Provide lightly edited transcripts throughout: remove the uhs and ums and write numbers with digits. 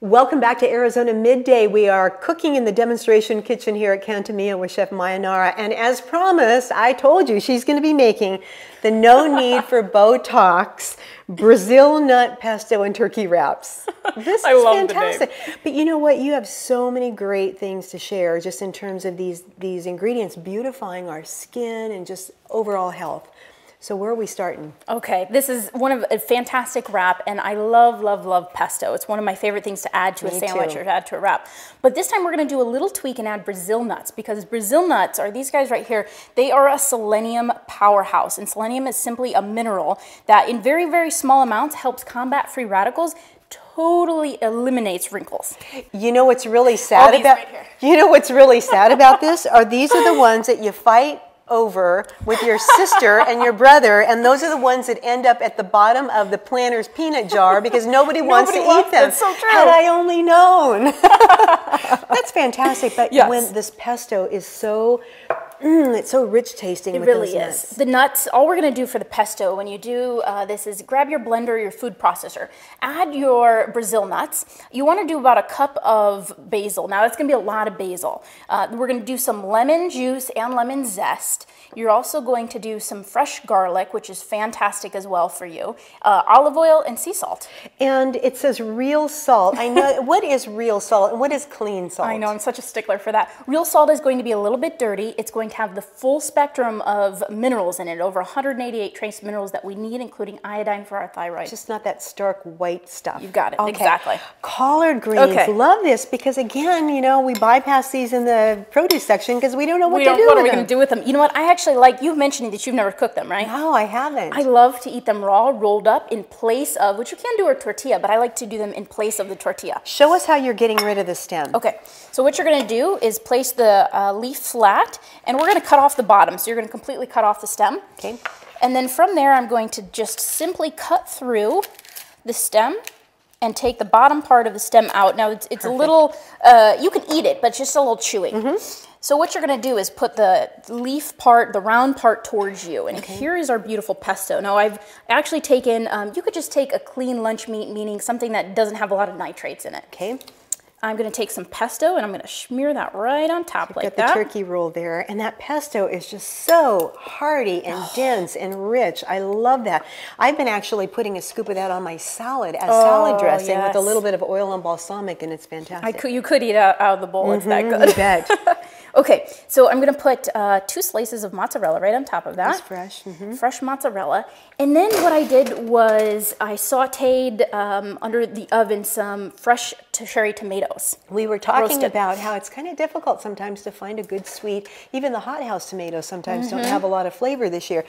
Welcome back to Arizona Midday. We are cooking in the demonstration kitchen here at CantaMia with Chef Maya Nara. And as promised, I told you she's going to be making the no need for Botox Brazil nut pesto and turkey wraps. This is fantastic. But you know what? You have so many great things to share just in terms of these ingredients beautifying our skin and just overall health. So where are we starting? Okay, this is a fantastic wrap, and I love, love, love pesto. It's one of my favorite things to add to a sandwich or to add to a wrap. But this time we're gonna do a little tweak and add Brazil nuts, because Brazil nuts are these guys right here. They are a selenium powerhouse, and selenium is simply a mineral that in very, very small amounts helps combat free radicals, totally eliminates wrinkles. You know what's really sad about this? These are the ones that you fight over with your sister and your brother, and those are the ones that end up at the bottom of the Planters peanut jar because nobody wants to eat them. That's so true. Had I only known. That's fantastic. But when this pesto is so it's so rich tasting. It really is. The nuts, all we're going to do for the pesto when you do this is grab your blender or your food processor. Add your Brazil nuts. You want to do about a cup of basil. Now that's going to be a lot of basil. We're going to do some lemon juice and lemon zest. You're also going to do some fresh garlic, which is fantastic as well for you. Olive oil and sea salt. And it says real salt. I know. What is real salt and what is clean salt? I know, I'm such a stickler for that. Real salt is going to be a little bit dirty. It's going to have the full spectrum of minerals in it, over 188 trace minerals that we need, including iodine for our thyroid. Just not that stark white stuff. You've got it, exactly. Collard greens, love this because again, you know, we bypass these in the produce section because we don't know what to do with them. What are we going to do with them? You know what, I actually like, you've mentioned that you've never cooked them, right? No, I haven't. I love to eat them raw, rolled up in place of, which you can do a tortilla, but I like to do them in place of the tortilla. Show us how you're getting rid of the stem. Okay, so what you're going to do is place the leaf flat, and we're going to cut off the bottom. So you're going to completely cut off the stem. Okay. And then from there, I'm going to just simply cut through the stem and take the bottom part of the stem out. Now it's a little, you can eat it, but it's just a little chewy. So what you're going to do is put the leaf part, the round part towards you. And here is our beautiful pesto. Now I've actually taken, you could just take a clean lunch meat, meaning something that doesn't have a lot of nitrates in it. Okay. I'm going to take some pesto and I'm going to smear that right on top like that. Got the turkey roll there, and that pesto is just so hearty and dense and rich. I love that. I've been actually putting a scoop of that on my salad as salad dressing with a little bit of oil and balsamic, and it's fantastic. You could eat out of the bowl. It's that good. You bet. Okay, so I'm going to put 2 slices of mozzarella right on top of that. That's fresh. Fresh mozzarella. And then what I did was I sauteed under the oven some fresh cherry tomatoes. We were talking about how it's kind of difficult sometimes to find a good sweet, even the hothouse tomatoes sometimes don't have a lot of flavor this year.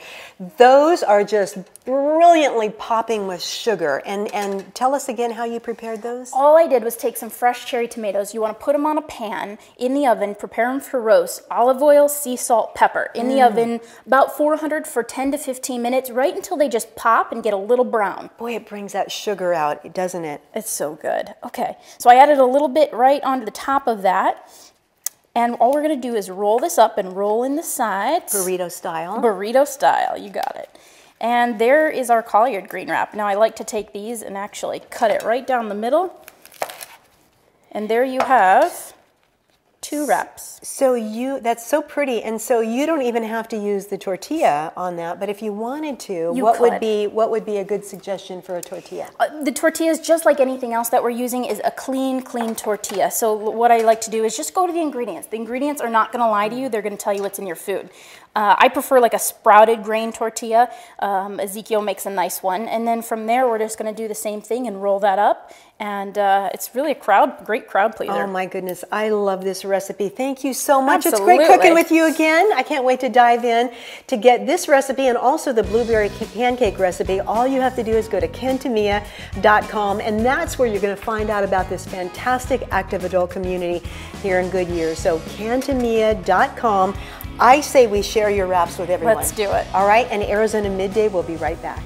Those are just brilliantly popping with sugar. And tell us again how you prepared those. All I did was take some fresh cherry tomatoes. You want to put them on a pan in the oven, prepare them for roast. Olive oil, sea salt, pepper. In the oven, about 400 for 10 to 15 minutes, right until they just pop and get a little brown. Boy, it brings that sugar out, doesn't it? It's so good. Okay, so I added a little bit right onto the top of that. And all we're going to do is roll this up and roll in the sides. Burrito style. Burrito style, you got it. And there is our collard green wrap. Now I like to take these and actually cut it right down the middle. And there you have 2 wraps. So that's so pretty, and so you don't even have to use the tortilla on that, but if you wanted to, what would be a good suggestion for a tortilla? The tortilla is just like anything else that we're using, is a clean tortilla. So what I like to do is just go to the ingredients. The ingredients are not going to lie to you, they're going to tell you what's in your food. I prefer like a sprouted grain tortilla. Ezekiel makes a nice one. And then from there, we're just going to do the same thing and roll that up. And it's really a great crowd pleaser. Oh my goodness, I love this recipe. Thank you so much. Absolutely. It's great cooking with you again. I can't wait to dive in. To get this recipe and also the blueberry pancake recipe, all you have to do is go to CantaMia.com, and that's where you're going to find out about this fantastic active adult community here in Goodyear. So CantaMia.com. I say we share your wraps with everyone. Let's do it. All right, and Arizona Midday will be right back.